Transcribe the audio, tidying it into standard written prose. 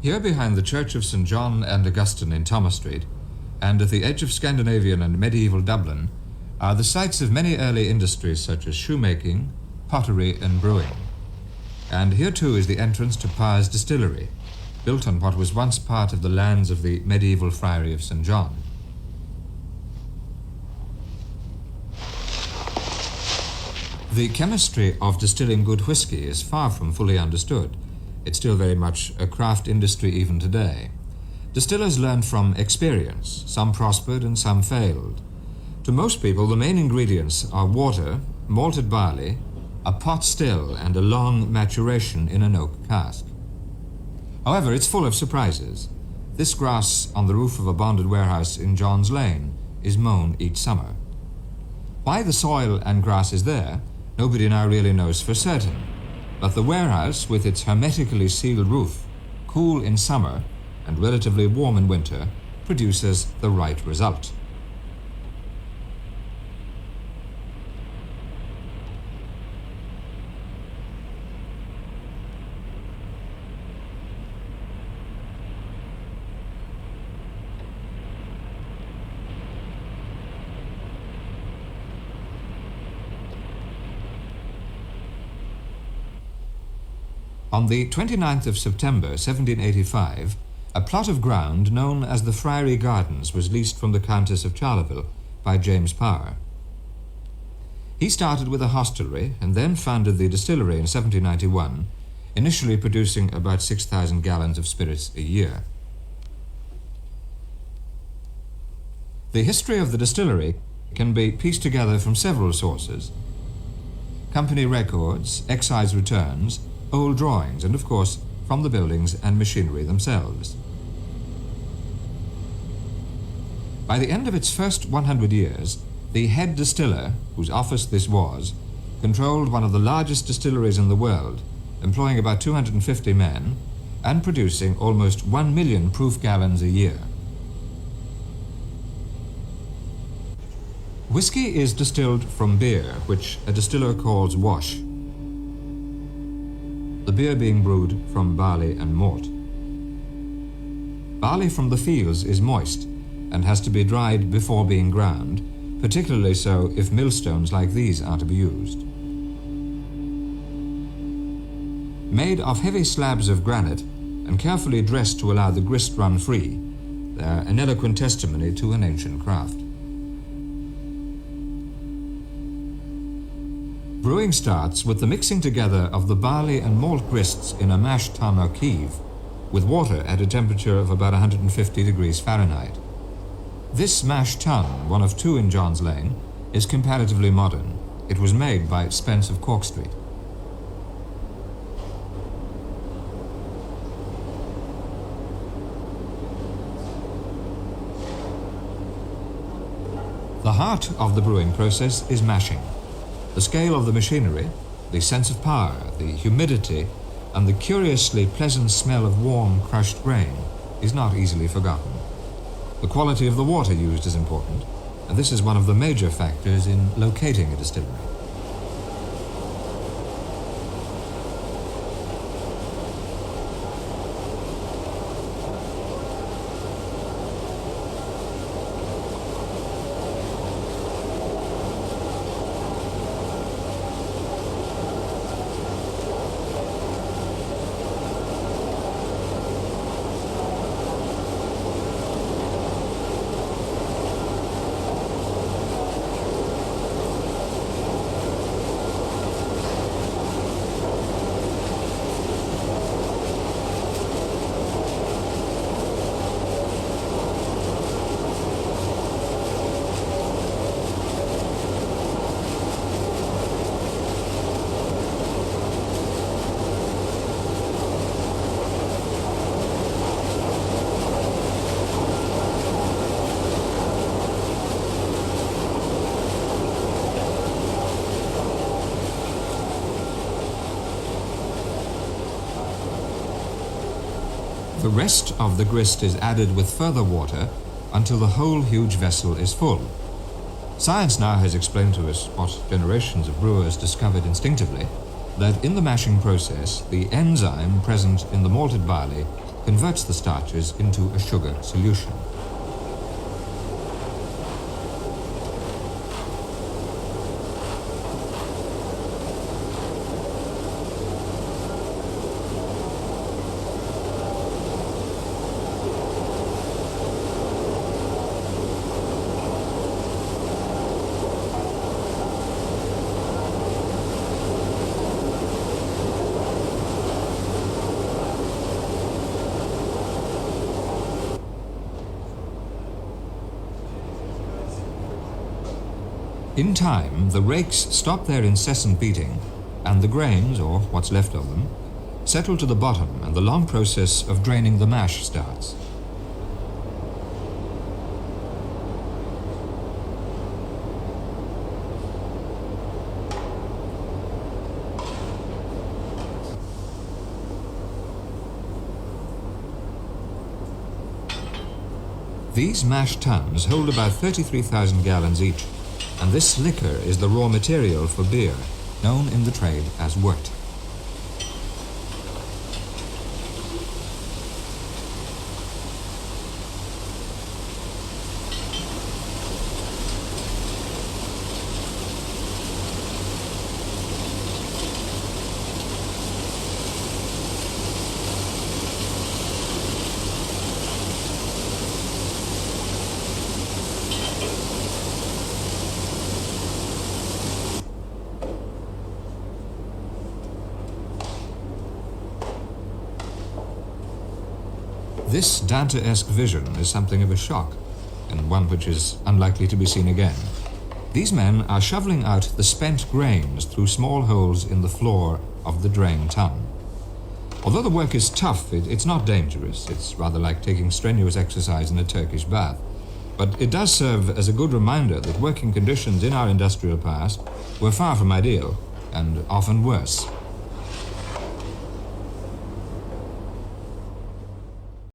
Here behind the Church of St. John and Augustine in Thomas Street, and at the edge of Scandinavian and medieval Dublin, are the sites of many early industries such as shoemaking, pottery and brewing. And here too is the entrance to Powers Distillery, built on what was once part of the lands of the medieval Friary of St. John. The chemistry of distilling good whiskey is far from fully understood. It's still very much a craft industry even today. Distillers learned from experience. Some prospered and some failed. To most people, the main ingredients are water, malted barley, a pot still, and a long maturation in an oak cask. However, it's full of surprises. This grass on the roof of a bonded warehouse in John's Lane is mown each summer. Why the soil and grass is there, nobody now really knows for certain. But the warehouse, with its hermetically sealed roof, cool in summer and relatively warm in winter, produces the right result. On the 29th of September 1785, a plot of ground known as the Friary Gardens was leased from the Countess of Charleville by James Power. He started with a hostelry and then founded the distillery in 1791, initially producing about 6,000 gallons of spirits a year. The history of the distillery can be pieced together from several sources: company records, excise returns, old drawings, and of course from the buildings and machinery themselves. By the end of its first 100 years, the head distiller, whose office this was, controlled one of the largest distilleries in the world, employing about 250 men and producing almost 1 million proof gallons a year. Whiskey is distilled from beer, which a distiller calls wash, the beer being brewed from barley and malt. Barley from the fields is moist and has to be dried before being ground, particularly so if millstones like these are to be used. Made of heavy slabs of granite and carefully dressed to allow the grist run free, they're an eloquent testimony to an ancient craft. Brewing starts with the mixing together of the barley and malt grists in a mash tun or keeve, with water at a temperature of about 150 degrees Fahrenheit. This mash tun, one of two in John's Lane, is comparatively modern. It was made by Spence of Cork Street. The heart of the brewing process is mashing. The scale of the machinery, the sense of power, the humidity, and the curiously pleasant smell of warm, crushed grain is not easily forgotten. The quality of the water used is important, and this is one of the major factors in locating a distillery. The rest of the grist is added with further water until the whole huge vessel is full. Science now has explained to us what generations of brewers discovered instinctively, that in the mashing process, the enzyme present in the malted barley converts the starches into a sugar solution. In time, the rakes stop their incessant beating, and the grains, or what's left of them, settle to the bottom, and the long process of draining the mash starts. These mash tuns hold about 33,000 gallons each, and this liquor is the raw material for beer, known in the trade as wort. This Dante-esque vision is something of a shock, and one which is unlikely to be seen again. These men are shoveling out the spent grains through small holes in the floor of the drain tun. Although the work is tough, it's not dangerous. It's rather like taking strenuous exercise in a Turkish bath. But it does serve as a good reminder that working conditions in our industrial past were far from ideal, and often worse.